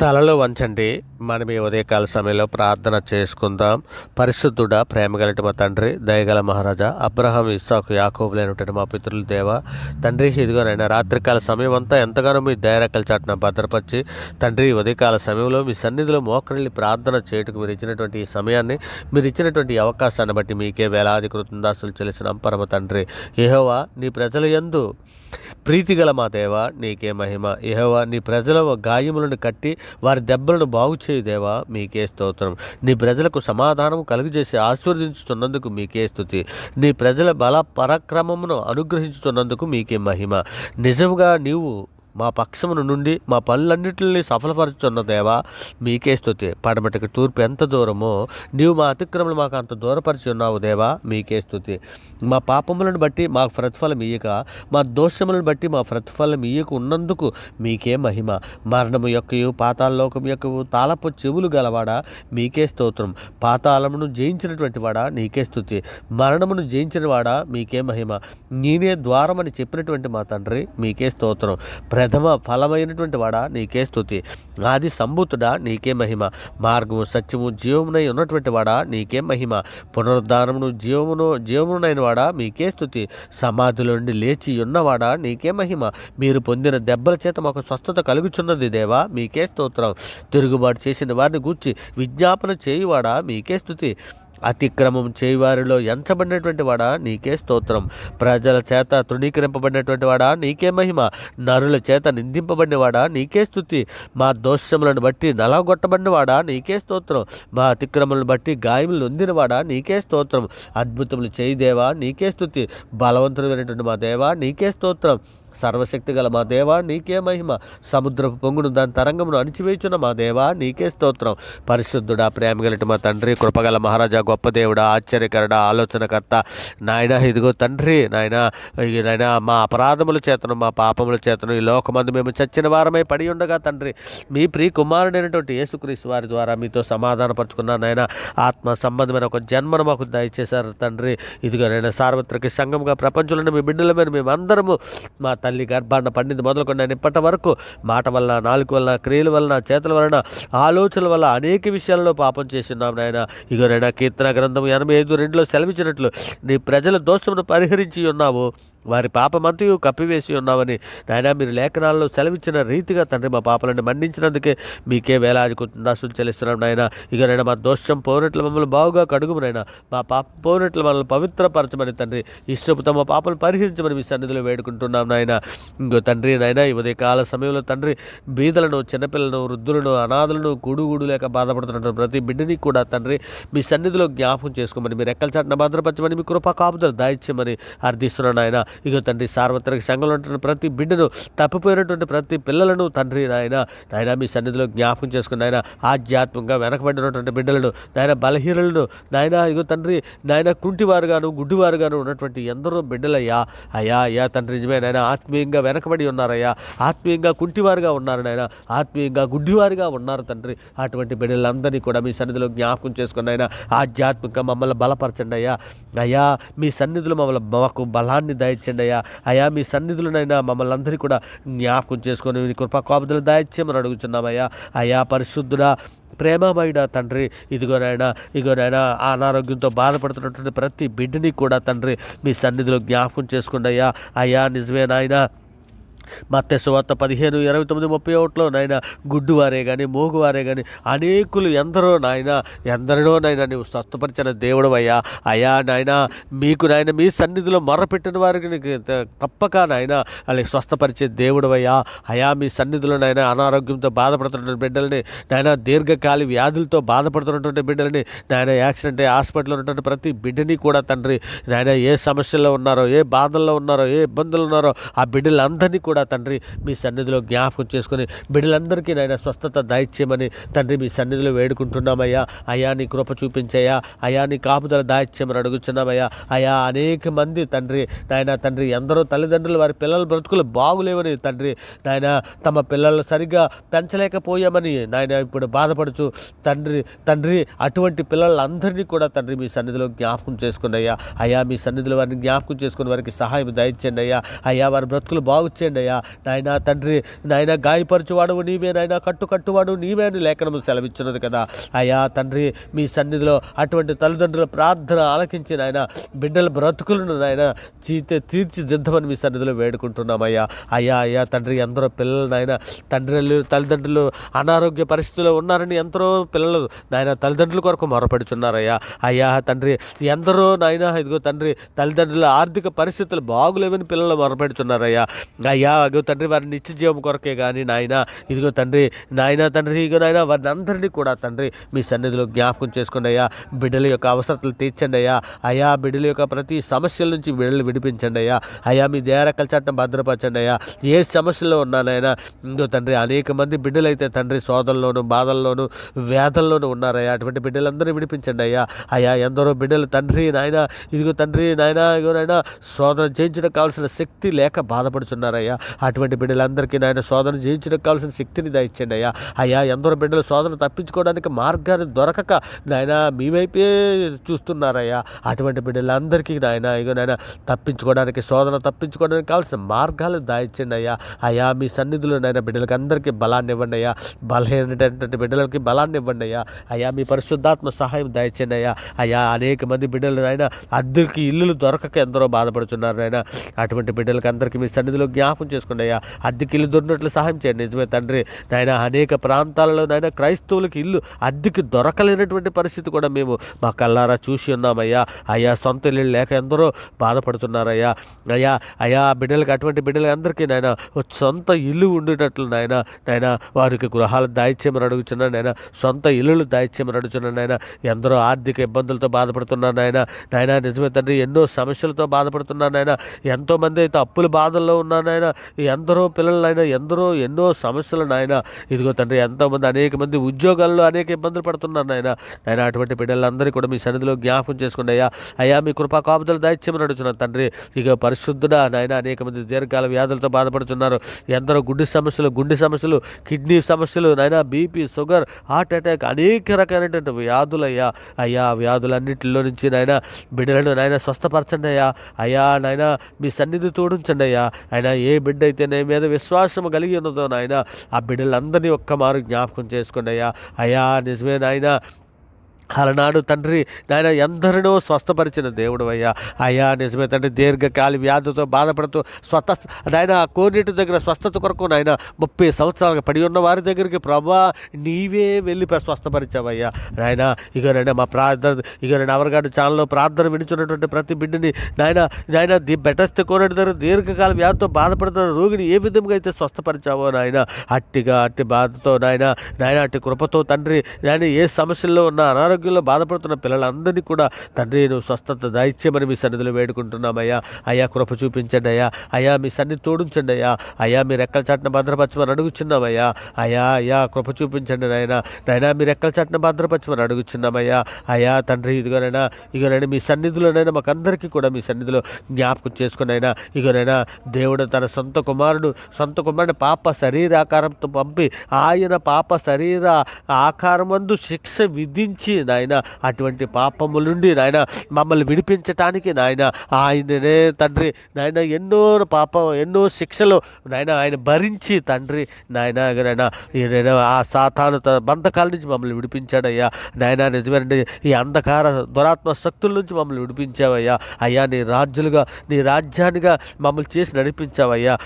తలలో వంచండి. మనం ఈ ఉదయకాల సమయంలో ప్రార్థన చేసుకుందాం. పరిశుద్ధుడా, ప్రేమగలటి మా తండ్రి, దయగల మహారాజా, అబ్రహాం, ఇస్సాకు, యాకోబులైనటువంటి మా పితరుల దేవ తండ్రి, ఇదిగోనైనా రాత్రికాల సమయం అంతా ఎంతగానో మీ దయరెక్కల చాటున భద్రపరిచి తండ్రి, ఉదయకాల సమయంలో మీ సన్నిధిలో మోకరిల్లి ప్రార్థన చేయుటకు మీరు ఇచ్చినటువంటి ఈ సమయాన్ని, మీరు ఇచ్చినటువంటి ఈ అవకాశాన్ని బట్టి మీకే వేలాది కృతజ్ఞతాస్తులు చెల్లిస్తున్నాం పరమ తండ్రి. యెహోవా, నీ ప్రజల యందు ప్రీతిగల మా దేవ నీకే మహిమ. యెహోవా, నీ ప్రజల గాయములను కట్టి వారి దెబ్బలను బాగు చేయు దేవా మీకే స్తోత్రం. నీ ప్రజలకు సమాధానం కలుగజేసి ఆశీర్వదించుతున్నందుకు మీకే స్తుతి. నీ ప్రజల బల పరాక్రమమును అనుగ్రహించుతున్నందుకు మీకే మహిమ. నిజముగా నీవు మా పక్షమును నుండి మా పనులన్నింటినీ సఫలపరుచున్న దేవా మీకే స్తుతి. పడమటికి తూర్పు ఎంత దూరమో నీవు మా అతిక్రమలు మాకు అంత దూరపరిచి ఉన్నావు దేవా మీకే స్తుతి. మా పాపములను బట్టి మాకు ప్రతిఫలం ఇయ్యక, మా దోషములను బట్టి మా ప్రతిఫలం ఇయ్యక ఉన్నందుకు మీకే మహిమ. మరణము యొక్కయు పాతాళలోకం యొక్కయు తాళపు చెవులు గలవాడా మీకే స్తోత్రం. పాతాళమును జయించినటువంటి వాడా నీకే స్తుతి. మరణమును జయించిన వాడా మీకే మహిమ. నేనే ద్వారమని చెప్పినటువంటి మా తండ్రి మీకే స్తోత్రం. ప్రథమ ఫలమైనటువంటి వాడా నీకే స్తుతి. ఆది సంభూతుడా నీకే మహిమ. మార్గము, సత్యము, జీవమునై ఉన్నటువంటి వాడా నీకే మహిమ. పునరుద్ధానమును జీవమునైన వాడా మీకే స్తుతి. సమాధుల నుండి లేచి ఉన్నవాడా నీకే మహిమ. మీరు పొందిన దెబ్బల చేత మాకు స్వస్థత కలుగుచున్నది దేవా మీకే స్తోత్రం. తిరుగుబాటు చేసిన వారిని గూర్చి విజ్ఞాపన చేయువాడా మీకే స్తుతి. అతిక్రమం చేయువారిలో ఎంచబడినటువంటి వాడా నీకే స్తోత్రం. ప్రజల చేత తృణీకరింపబడినటువంటి వాడా నీకే మహిమ. నరుల చేత నిందింపబడినవాడా నీకే స్తుతి. మా దోషములను బట్టి నలగొట్టబడిన వాడా నీకే స్తోత్రం. మా అతిక్రమలను బట్టి గాయములు నొందినవాడా నీకే స్తోత్రం. అద్భుతములు చేయి దేవా నీకే స్తుతి. బలవంతుడైనటువంటి మా దేవా నీకే స్తోత్రం. సర్వశక్తి గల మా దేవా నీకే మహిమ. సముద్రపు పొంగును దాని తరంగమును అణిచివేయుచున్న మా దేవా నీకే స్తోత్రం. పరిశుద్ధుడా, ప్రేమగలటి మా తండ్రి, కృపగల మహారాజా, గొప్ప దేవుడా, ఆశ్చర్యకరుడ, ఆలోచనకర్త నాయన, ఇదిగో తండ్రి నాయన మా అపరాధముల చేతను మా పాపముల చేతను ఈ లోకమందు మేము చచ్చిన వారమై పడి ఉండగా తండ్రి, మీ ప్రియ కుమారుడైనటువంటి యేసుక్రీస్తు వారి ద్వారా మీతో సమాధానపరుచుకున్నాను నాయన. ఆత్మ సంబంధమైన ఒక జన్మను మాకు దయచేశారు తండ్రి. ఇదిగో నాయన, సార్వత్రిక సంఘంగా ప్రపంచంలో మీ బిడ్డలమైన మేమందరము మా తల్లి గర్భాన్ని పండింది మొదలుకొని నేను ఇప్పటి వరకు మాట వలన, నాలుగు వలన, క్రియల వలన, చేతుల వలన, ఆలోచనల వల్ల అనేక విషయాల్లో పాపం చేస్తున్నాం నాయన. ఇగోనైనా కీర్తన గ్రంథం 85:2 సెలవిచ్చినట్లు నీ ప్రజల దోషమును పరిహరించి ఉన్నావు, వారి పాపమంతయు కప్పివేసి ఉన్నామని నాయన మీరు లేఖనాల్లో సెలవిచ్చిన రీతిగా తండ్రి మా పాపలను మన్నించినందుకే మీకే వేలాది కృతజ్ఞతలు చెల్లిస్తున్నాం నాయన. ఇగనైనా మా దోషం పోనట్లు మమ్మల్ని బాగుగా కడుగుమనైనా, మా పాపం పోనట్లు మనల్ని పవిత్రపరచమని తండ్రి, ఇష్టపు తమ పాపను పరిహరించమని మీ సన్నిధిలో వేడుకుంటున్నాం నాయన. ఇంకో తండ్రి నాయన, ఈ ఉదయకాల సమయంలో తండ్రి బీదలను, చిన్నపిల్లలను, వృద్ధులను, అనాథలను, గూడు లేక బాధపడుతున్న ప్రతి బిడ్డని కూడా తండ్రి మీ సన్నిధిలో జ్ఞాపకం చేసుకోమని, మీరు ఎక్కల చాటున భద్రపరచమని, మీ కృపా కాపుదలు దాయిచ్చమని అర్థిస్తున్నాను నాయన. ఇగో తండ్రి, సార్వత్రిక సంఘంలో ఉంటున్న ప్రతి బిడ్డను, తప్పిపోయినటువంటి ప్రతి పిల్లలను తండ్రి నాయన మీ సన్నిధిలో జ్ఞాపకం చేసుకుని నాయన, ఆధ్యాత్మికంగా వెనకబడినటువంటి బిడ్డలను నాయన, బలహీనులను నాయన, ఇగో తండ్రి నాయన, కుంటివారుగాను గుడ్డివారుగాను ఉన్నటువంటి ఎందరో బిడ్డలయ్యా అయ్యా తండ్రి, నిజమే నాయన, ఆత్మీయంగా వెనకబడి ఉన్నారయ్యా, ఆత్మీయంగా కుంటివారుగా ఉన్నారు నాయన, ఆత్మీయంగా గుడ్డివారుగా ఉన్నారు తండ్రి. అటువంటి బిడ్డలందరినీ కూడా మీ సన్నిధిలో జ్ఞాపకం చేసుకుని నాయన, ఆధ్యాత్మికంగా మమ్మల్ని బలపరచండి అయ్యా మీ సన్నిధిలో మాకు బలాన్ని దయచేయండి అయ్యా మీ సన్నిధులనైనా మమ్మల్ని అందరినీ కూడా జ్ఞాపకం చేసుకొని మీ కృపా కాపుదలు దయచేయమని అడుగుతున్నామయ్యా. అయ్యా పరిశుద్ధుడా, ప్రేమమయుడా తండ్రి, ఇగోనైనా అనారోగ్యంతో బాధపడుతున్నటువంటి ప్రతి బిడ్డని కూడా తండ్రి మీ సన్నిధిలో జ్ఞాపకం చేసుకోండి అయ్యా నిజమే నాయన. మత్తయి సువార్త 15:29-31 నాయన, గుడ్డివారే కానీ మోగువారే కానీ అనేకులు ఎందరినో నాయన నీవు స్వస్థపరిచిన దేవుడు అయ్యా నాయన. మీకు నాయన మీ సన్నిధిలో మొర్రపెట్టిన వారికి తప్పక నాయన అలాగే స్వస్థపరిచే దేవుడు అయ్యా మీ సన్నిధిలో నాయన, అనారోగ్యంతో బాధపడుతున్నటువంటి బిడ్డలని నాయన, దీర్ఘకాలి వ్యాధులతో బాధపడుతున్నటువంటి బిడ్డలని నాయన, యాక్సిడెంట్ హాస్పిటల్లో ఉన్నటువంటి ప్రతి బిడ్డని కూడా తండ్రి నాయన, ఏ సమస్యల్లో ఉన్నారో, ఏ బాధల్లో ఉన్నారో, ఏ ఇబ్బందులు ఉన్నారో ఆ బిడ్డలందరినీ కూడా తండ్రి మీ సన్నిధిలో జ్ఞాపకం చేసుకుని బిడ్డలందరికీ నాయన స్వస్థత దయచేయమని తండ్రి మీ సన్నిధిలో వేడుకుంటున్నామయ్యా. అయ్యా నీ కృప చూపించయ్యా, అయ్యా నీ కాపుదల దాయిచ్చేయమని అడుగుతున్నామయ్యా. అయ్యా అనేక మంది తండ్రి తండ్రి ఎందరో తల్లిదండ్రులు వారి పిల్లల బ్రతుకులు బాగులేవని తండ్రి తమ పిల్లలు సరిగ్గా పెంచలేకపోయామని ఇప్పుడు బాధపడుచు తండ్రి అటువంటి పిల్లలందరినీ కూడా తండ్రి మీ సన్నిధిలో జ్ఞాపకం చేసుకుని అయ్యా మీ సన్నిధిలో వారిని జ్ఞాపకం చేసుకుని వారికి సహాయం దయచేయండి అయ్యా. వారి బ్రతుకులు బాగు చేయండి అయ్యా నాయన తండ్రి నాయన గాయపరచువాడు నీవే, నాయన కట్టువాడు నీవే అని లేఖనము సెలవిచ్చినది కదా అయ్యా తండ్రి. మీ సన్నిధిలో అటువంటి తల్లిదండ్రుల ప్రార్థన ఆలకించి నాయన బిడ్డల బ్రతుకులను నాయన తీర్చిదిద్దమని మీ సన్నిధిలో వేడుకుంటున్నామయ్యా. అయ్యా తండ్రి, ఎందరో పిల్లలు నాయన తల్లిదండ్రులు అనారోగ్య పరిస్థితుల్లో ఉన్నారని ఎందరో పిల్లలు నాయన తల్లిదండ్రుల కొరకు మొరపెడుచున్నారయ్యా. అయ్యా తండ్రి, ఎందరో నాయన ఇదిగో తండ్రి తల్లిదండ్రుల ఆర్థిక పరిస్థితులు బాగులేవని పిల్లలు మొరపెడుతున్నారయ్యా. అయ్యా అగో తండ్రి, వారి నిత్య జీవం కొరకే కానీ నాయన ఇదిగో తండ్రి నాయన తండ్రి ఇగో నాయన వారిని అందరినీ కూడా తండ్రి మీ సన్నిధిలో జ్ఞాపకం చేసుకోండి అయ్యా. బిడ్డల యొక్క అవసరతలు తీర్చండి అయ్యా. అయ్యా బిడ్డల యొక్క ప్రతి సమస్యల నుంచి బిడ్డలు విడిపించండి అయ్యా. అయ్యా మీ దేరకల చట్టం భద్రపరచండి అయ్యా. ఏ సమస్యలో ఉన్నానైనా ఇంకో తండ్రి అనేక మంది బిడ్డలైతే తండ్రి శోధనలోను బాధల్లోను వేదల్లోనూ ఉన్నారయ్యా. అటువంటి బిడ్డలందరినీ విడిపించండి అయ్యా. అయ్యా ఎందరో బిడ్డలు తండ్రి నాయన ఇదిగో తండ్రి నాయన ఇగో నాయన శోధన జయించడానికి కావాల్సిన శక్తి లేక బాధపడుతున్నారయ్యా. అటువంటి బిడ్డలందరికీ నాయన శోధన జయించడానికి కావాల్సిన శక్తిని దయచండి అయ్యా. అయ్యా ఎందరో బిడ్డలు శోధన తప్పించుకోవడానికి మార్గాన్ని దొరకక నాయన మీ వైపే చూస్తున్నారయ్యా. అటువంటి బిడ్డలందరికీ నాయన ఇగో నాయన శోధన తప్పించుకోవడానికి కావాల్సిన మార్గాలు దాయిచ్చండి అయ్యా. అయ్యా మీ సన్నిధిలో నాయన బిడ్డలకి అందరికీ బలాన్ని ఇవ్వండి అయ్యా. బలహీనటువంటి బిడ్డలకి బలాన్ని ఇవ్వండి అయ్యా. అయ్యా మీ పరిశుద్ధాత్మ సహాయం దయచండి అయ్యా. అయ్యా అనేక మంది బిడ్డలు నాయన అద్దెకి ఇల్లులు దొరకక ఎందరో బాధపడుతున్నారు నాయన. అటువంటి బిడ్డలకి అందరికీ మీ సన్నిధిలో జ్ఞాపకం చేసుకోండి అయ్యా. అద్దెకి ఇల్లు దొరికినట్లు సహాయం చేయండి. నిజమే తండ్రి నాయన అనేక ప్రాంతాలలో నాయన క్రైస్తవులకి ఇల్లు అద్దెకి దొరకలేనటువంటి పరిస్థితి కూడా మేము మా కల్లారా చూసి ఉన్నామయ్యా. అయ్యా సొంత ఇల్లు లేక ఎందరో బాధపడుతున్నారయ్యా. అయ్యా బిడ్డలకి అటువంటి బిడ్డలకి అందరికీ నాయన సొంత ఇల్లు ఉండేటట్లు నాయన వారికి గృహాలు దాయిచ్చేయమని అడుగుతున్నాను నాయన. సొంత ఇల్లులు దాయిచ్చేయమని అడుగుతున్నాను నాయన. ఎందరో ఆర్థిక ఇబ్బందులతో బాధపడుతున్నారు నాయన. నిజమే తండ్రి ఎన్నో సమస్యలతో బాధపడుతున్నారు నాయన. ఎంతోమంది అయితే అప్పుల బాధల్లో ఉన్నారు నాయన. ఎందరో పిల్లలు నాయన ఎన్నో సమస్యలు నాయన. ఇదిగో తండ్రి ఎంతోమంది అనేక మంది ఉద్యోగాల్లో అనేక ఇబ్బందులు పడుతున్నారు నాయన. అటువంటి బిడ్డలందరికీ కూడా మీ సన్నిధిలో జ్ఞాపకం చేసుకోండి అయ్యా. మీ కృపా కాపుదలు దాయిచ్చేమని అడుగుతున్నాను తండ్రి. ఇక పరిశుద్ధుడా నాయన అనేక మంది దీర్ఘకాల వ్యాధులతో బాధపడుతున్నారు. ఎందరో గుండె సమస్యలు కిడ్నీ సమస్యలు నాయన, బీపీ, షుగర్, హార్ట్ అటాక్ అనేక రకాలైనటువంటి వ్యాధులయ్యా. అయ్యా వ్యాధులన్నింటిలో నుంచి నాయన బిడ్డలను నాయన స్వస్థపరచండి అయ్యా నాయన మీ సన్నిధి తోడించండి అయ్యా. ఆయన ఏ బిడ్డ అయితే నీ మీద విశ్వాసం కలిగి ఉన్నదో నాయన ఆ బిడ్డలందరినీ ఒక్కమారు జ్ఞాపకం చేసుకోండి అయ్యా. నిజమే నాయన అలనాడు తండ్రి నాయన ఎందరినో స్వస్థపరిచిన దేవుడు అయ్యా. నిజమే తండ్రి దీర్ఘకాల వ్యాధితో బాధపడుతూ నాయన కోనేటి దగ్గర స్వస్థత కొరకు నాయన 30 సంవత్సరాలుగా పడి ఉన్న వారి దగ్గరికి ప్రభా నీవే వెళ్ళి స్వస్థపరిచావయ్యా నాయన. ఇక మా ప్రార్థన అవరగాడు ఛానల్లో ప్రార్థన వినిచున్నటువంటి ప్రతి బిడ్డని నాయన బెటస్ట్ కోనేటి దగ్గర దీర్ఘకాల వ్యాధితో బాధపడుతున్న రోగిని ఏ విధంగా అయితే స్వస్థపరిచావో నాయన అట్టి బాధతో నాయన అట్టి కృపతో తండ్రి నాయన ఏ సమస్యల్లో ఉన్న అనారోగ్యంలో బాధపడుతున్న పిల్లలందరినీ కూడా తండ్రి నువ్వు స్వస్థత దాయిచ్చేమని మీ సన్నిధిలో వేడుకుంటున్నామయ్యా. కృప చూపించండి అయ్యా. మీ సన్నిధి తోడించండి అయ్యా. మీ రెక్కల చాటున భద్రపరచమని అడుగుచున్నామయ్యా. కృప చూపించండి నాయన మీ రెక్కల చాటున భద్రపరచమని అడుగుచున్నామయ్యా. తండ్రి ఇగోనైనా మీ సన్నిధిలోనైనా మాకందరికీ కూడా మీ సన్నిధిలో జ్ఞాపకం చేసుకుని ఇగోనైనా దేవుడు తన సొంత కుమారుని పాప శరీరాకారంతో పంపి ఆయన పాప శరీర ఆకారమందు శిక్ష విధించి నాయన అటువంటి పాపముల నుండి నాయన మమ్మల్ని విడిపించటానికి నాయన ఆయననే తండ్రి నాయన ఎన్నో శిక్షలు నాయన ఆయన భరించి తండ్రి నాయన ఆ సాతాను బంధకాల నుంచి మమ్మల్ని విడిపించాడయ్యా నాయన. నిజమేనండి ఈ అంధకార దురాత్మ శక్తుల నుంచి మమ్మల్ని విడిపించావయ్యా. నీ రాజ్యానిగా మమ్మల్ని చేసి నడిపించావయ్యా.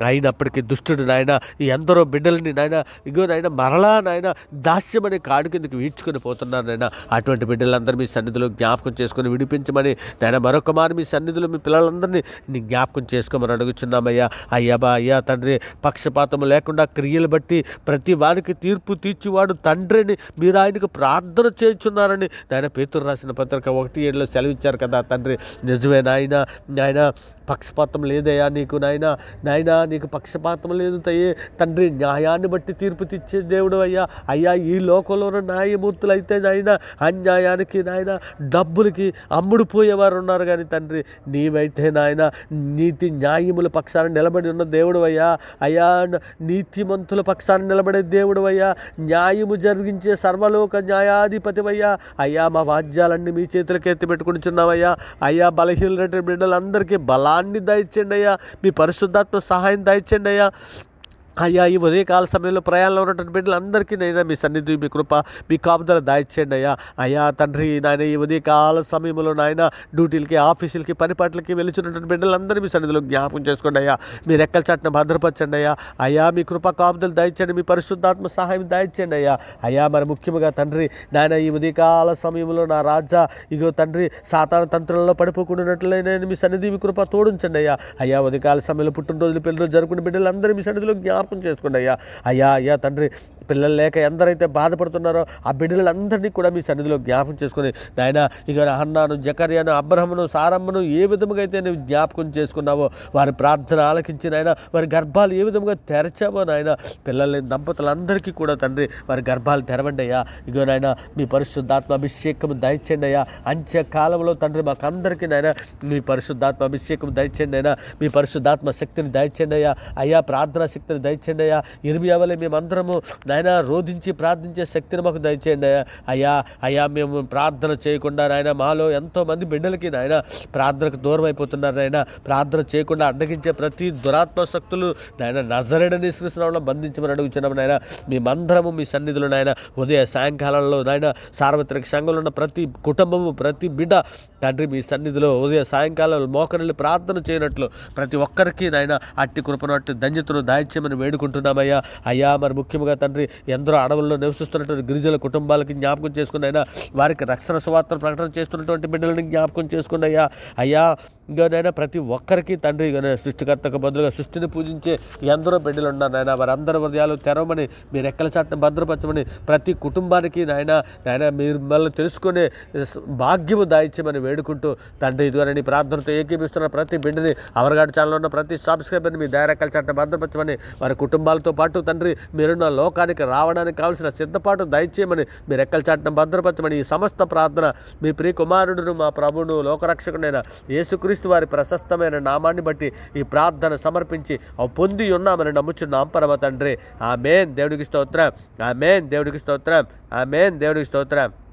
అయినప్పటికీ దుష్టుడు నాయన ఎందరో బిడ్డలని నాయన మరలా నాయన దాస్యమనే కాడు కిందకి వీడ్చుకొని పోతున్నారు నాయన. అటువంటి బిడ్డలందరూ మీ సన్నిధిలో జ్ఞాపకం చేసుకొని విడిపించమని నాయన మరొక మారు మీ సన్నిధిలో మీ పిల్లలందరినీ నీ జ్ఞాపకం చేసుకోమని అడుగుచున్నామయ్యా. అయ్యా తండ్రి పక్షపాతము లేకుండా క్రియలు బట్టి ప్రతి వారికి తీర్పు తీర్చువాడు తండ్రిని మీరు ఆయనకు ప్రార్థన చేయుచున్నారని నాయన పేతురు రాసిన పత్రిక 1:7 సెలవిచ్చారు కదా తండ్రి. నిజమే నాయన పక్షపాతం లేదయ్యా నీకు నాయన నీకు పక్షపాతం లేదు తండ్రి. న్యాయాన్ని బట్టి తీర్పు తెచ్చే దేవుడు అయ్యా. ఈ లోకంలో ఉన్న న్యాయమూర్తులు అయితే నాయన అన్యాయానికి నాయన డబ్బులకి అమ్ముడుపోయేవారు ఉన్నారు కానీ తండ్రి నీవైతే నాయన నీతి న్యాయముల పక్షాన నిలబడి ఉన్న దేవుడు అయ్యా. అయ్యా నీతిమంతుల పక్షాన నిలబడే దేవుడు అయ్యా. న్యాయము జరిగించే సర్వలోక న్యాయాధిపతివయ్యా. అయ్యా మా వాద్యాలన్నీ మీ చేతులకి ఎత్తి పెట్టుకుంటున్నామయ్యా. అయ్యా బలహీనులైన బిడ్డలందరికీ బలాన్ని దయచేయండి అయ్యా. మీ పరిశుద్ధాత్మ సహాయం దయచేయండి అయ్యా. అయ్యా ఈ ఉదయకాల సమయంలో ప్రయాణంలో ఉన్నటువంటి బిడ్డలందరికీ నైనా మీ సన్నిధి, మీ కృప, మీ కాపుదల దాయిచ్చేయండి అయ్యా. అయ్యా తండ్రి నాయన ఈ ఉదయకాల సమయంలో నాయన డ్యూటీలకి, ఆఫీసులకి, పనిపాట్లకి వెలుచున్నటువంటి బిడ్డలందరూ మీ సన్నిధిలో జ్ఞాపకం చేసుకోండి అయ్యా. మీ రెక్కల చాటున భద్రపరచండి అయ్యా. అయ్యా మీ కృప కాపుదలు దాయిచ్చండి, మీ పరిశుద్ధాత్మ సహాయం దాయిచ్చండి అయ్యా. అయ్యా మరి ముఖ్యంగా తండ్రి నాయన ఈ ఉదయకాల సమయంలో నా రాజా ఇగో తండ్రి సాతాను తంత్రంలో పడిపోకుండానట్లయినా మీ సన్నిధి, మీ కృప తోడించండి అయ్యా. అయ్యా ఉదయకాల సమయంలో పుట్టినరోజులు, పెళ్లిరోజు జరుపుకునే బిడ్డలందరూ మీ సన్నిధిలో జ్ఞాపకం చేసుకోండి అయ్యా. అయ్యా అయ్యా తండ్రి పిల్లలు లేక ఎందరైతే బాధపడుతున్నారో ఆ బిడ్డలందరినీ కూడా మీ సన్నిధిలో జ్ఞాపకం చేసుకుని నాయన ఇక హన్నాను, జకర్యాను, అబ్రహమును, సారమ్మను ఏ విధముగా అయితే నువ్వు జ్ఞాపకం చేసుకున్నావో వారి ప్రార్థన ఆలకించి నాయన వారి గర్భాలు ఏ విధముగా తెరచావో నాయన పిల్లల్ని దంపతులందరికీ కూడా తండ్రి వారి గర్భాలు తెరవండి అయ్యా. ఇగో నాయన మీ పరిశుద్ధాత్మ అభిషేకం దయచేయండి అయ్యా. అంత్యకాలంలో తండ్రి మాకందరికీ నాయన మీ పరిశుద్ధాత్మ అభిషేకం దయచేయండి అయినా, మీ పరిశుద్ధాత్మ శక్తిని దయచేయండి అయ్యా. అయ్యా ప్రార్థనా శక్తిని దయచేయండి అయ్యా. ఇర్మియా వలె మేమందరము నాయన రోధించి ప్రార్థించే శక్తిని మాకు దయచేయండి అయ్యా. అయ్యా అయ్యా మేము ప్రార్థన చేయకుండా నాయన మాలో ఎంతోమంది బిడ్డలకి నాయన ప్రార్థనకు దూరం అయిపోతున్నారు నాయన. ప్రార్థన చేయకుండా అడ్డగించే ప్రతి దురాత్మ శక్తులు నాయన నజరేయుడని యేసుక్రీస్తునామములో బంధించమని అడుగుచున్నాము నాయన. మేమందరము మీ సన్నిధిలో నాయన ఉదయ సాయంకాలంలో నాయన సార్వత్రిక సంఘంలో ఉన్న ప్రతి కుటుంబము, ప్రతి బిడ్డ తండ్రి మీ సన్నిధిలో ఉదయ సాయంకాలం మోకరిల్లి ప్రార్థన చేయనట్లు ప్రతి ఒక్కరికి నాయన అట్టి కృపను, అట్టి ధన్యతను దాయిచ్యమని వేడుకుంటున్నామయ్యా. అయ్యా మరి ముఖ్యంగా తండ్రి ఎందరో అడవుల్లో నివసిస్తున్నటువంటి గిరిజన కుటుంబాలకి జ్ఞాపకం చేసుకుని అయినా వారికి రక్షణ సువార్తను ప్రకటన చేస్తున్నటువంటి బిడ్డలని జ్ఞాపకం చేసుకుని అయ్యా. అయ్యా ఇంకనైనా ప్రతి ఒక్కరికి తండ్రి సృష్టికర్తకు బదులుగా సృష్టిని పూజించే ఎందరో బిడ్డలు ఉన్నారు నాయన. వారందరి హృదయాలు తెరవమని, మీరు రెక్కల చాటును భద్రపరచమని, ప్రతి కుటుంబానికి నాయన మీరు మిమ్మల్ని తెలుసుకునే భాగ్యము దాయిచ్చమని వేడుకుంటూ తండ్రి ఇదిగోనని ప్రార్థనతో ఏకీపిస్తున్న ప్రతి బిడ్డని అవరగాడి ఛానల్లో ఉన్న ప్రతి సబ్స్క్రైబర్ని మీ రెక్కల చాటును భద్రపరచమని, వారి కుటుంబాలతో పాటు తండ్రి మీరున్న లోకానికి రావడానికి కావాల్సిన సిద్ధపాటు దయచేయమని, మీ రెక్కల చాటును భద్రపరచమని ఈ సమస్త ప్రార్థన మీ ప్రియ కుమారుడును మా ప్రభువును లోకరక్షకుడైన యేసుక్రీస్తు వారి ప్రశస్తమైన నామాన్ని బట్టి ఈ ప్రార్థన సమర్పించి పొంది ఉన్నామని నమ్ముచున్నాం పరమ తండ్రి. ఆమేన్. దేవుడికి స్తోత్రం. ఆమేన్. దేవుడికి స్తోత్రం. ఆమేన్. దేవుడికి స్తోత్రం.